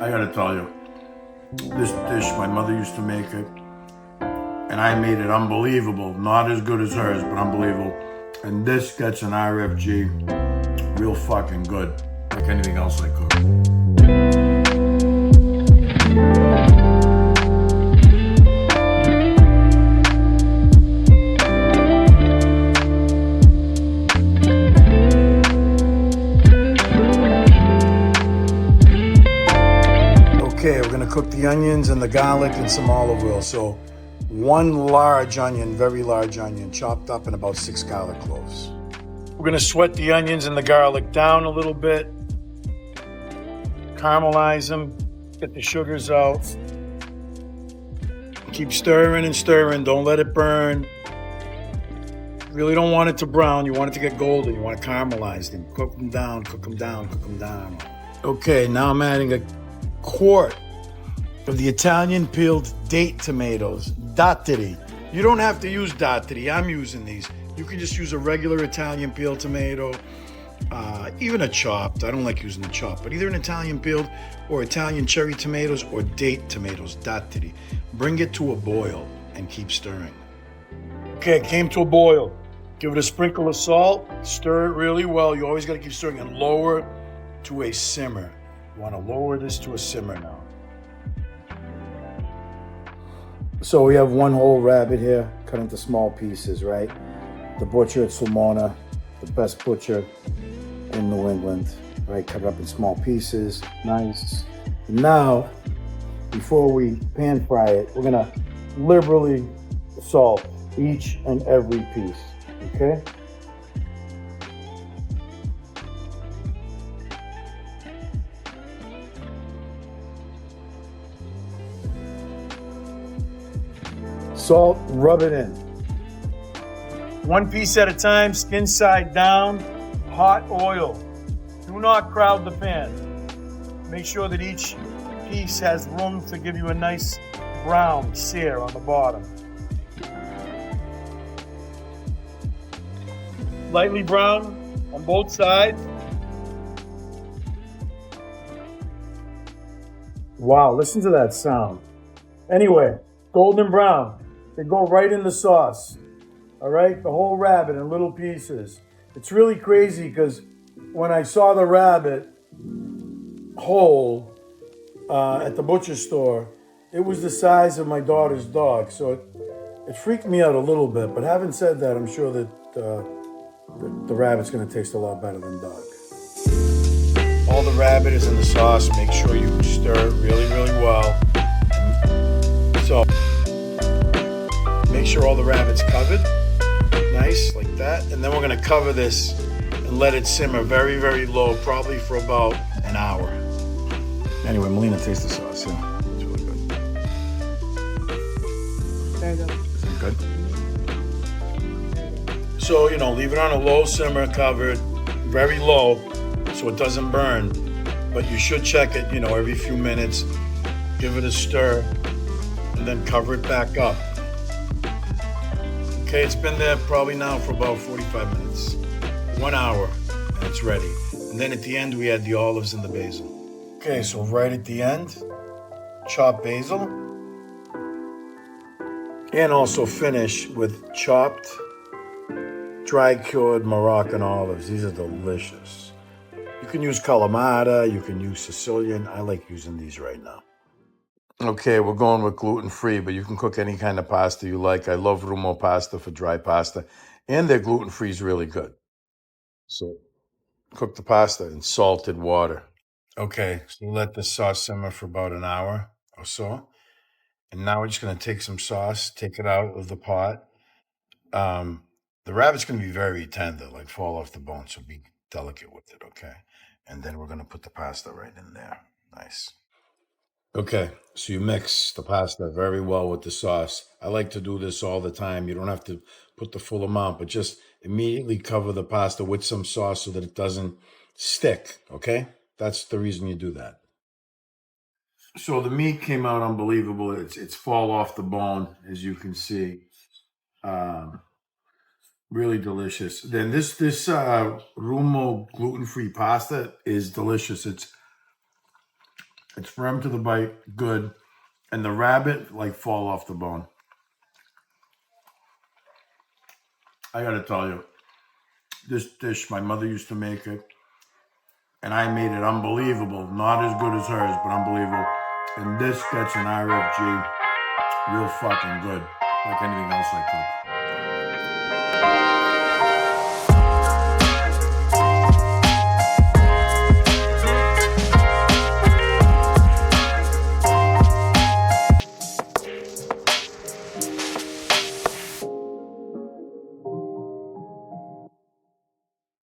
I gotta tell you, this dish, my mother used to make it, and I made it unbelievable. Not as good as hers, but unbelievable. And this gets an RFG real fucking good, like anything else I cook. Okay, we're gonna cook the onions and the garlic and some olive oil. So one large onion, very large onion, chopped up, and about 6 garlic cloves. We're gonna sweat the onions and the garlic down a little bit, caramelize them, get the sugars out. Keep stirring and stirring, don't let it burn. Really don't want it to brown, you want it to get golden, you want to caramelize them. Cook them down, cook them down, cook them down. Okay, now I'm adding a quart of the Italian peeled date tomatoes, datteri. You don't have to use datteri, I'm using these. You can just use a regular Italian peeled tomato, even a chopped. I don't like using the chopped, but either an Italian peeled or Italian cherry tomatoes or date tomatoes, datteri. Bring it to a boil and keep stirring. Okay, it came to a boil. Give it a sprinkle of salt, stir it really well. You always gotta keep stirring and lower to a simmer. You wanna lower this to a simmer now. So we have one whole rabbit here, cut into small pieces, right? The butcher at Sulmona, the best butcher in New England, right? Cut it up in small pieces, nice. Now, before we pan fry it, we're gonna liberally salt each and every piece, okay? Salt, rub it in. One piece at a time, skin side down, hot oil. Do not crowd the pan. Make sure that each piece has room to give you a nice brown sear on the bottom. Lightly brown on both sides. Wow, listen to that sound. Anyway, golden brown. They go right in the sauce. All right, the whole rabbit in little pieces. It's really crazy because when I saw the rabbit whole at the butcher store, it was the size of my daughter's dog. So it freaked me out a little bit. But having said that, I'm sure that the rabbit's gonna taste a lot better than dog. All the rabbit is in the sauce. Make sure you stir it really, really well. So make sure all the rabbit's covered. Nice, like that. And then we're gonna cover this and let it simmer very, very low, probably for about an hour. Anyway, Melina, taste the sauce, yeah. It's really good. Very good. Is it good? So, leave it on a low simmer, covered, very low, so it doesn't burn. But you should check it, every few minutes. Give it a stir, and then cover it back up. Okay, it's been there probably now for about 45 minutes. 1 hour, and it's ready. And then at the end, we add the olives and the basil. Okay, so right at the end, chop basil. And also finish with chopped, dry cured Moroccan olives. These are delicious. You can use Kalamata, you can use Sicilian. I like using these right now. Okay, we're going with gluten-free, but you can cook any kind of pasta you like. I love Rumo pasta for dry pasta, and their gluten-free is really good. So cook the pasta in salted water. Okay, so let the sauce simmer for about an hour or so. And now we're just gonna take some sauce, take it out of the pot. The rabbit's gonna be very tender, like fall off the bone, so be delicate with it, okay? And then we're gonna put the pasta right in there. Nice. Okay, so you mix the pasta very well with the sauce. I like to do this all the time. You don't have to put the full amount, but just immediately cover the pasta with some sauce so that it doesn't stick, okay? That's the reason you do that. So the meat came out unbelievable. It's fall off the bone, as you can see. Really delicious. Then this Rumo gluten-free pasta is delicious. It's firm to the bite, good. And the rabbit, like, fall off the bone. I gotta tell you, this dish, my mother used to make it, and I made it unbelievable. Not as good as hers, but unbelievable. And this gets an RFG real fucking good, like anything else I cook.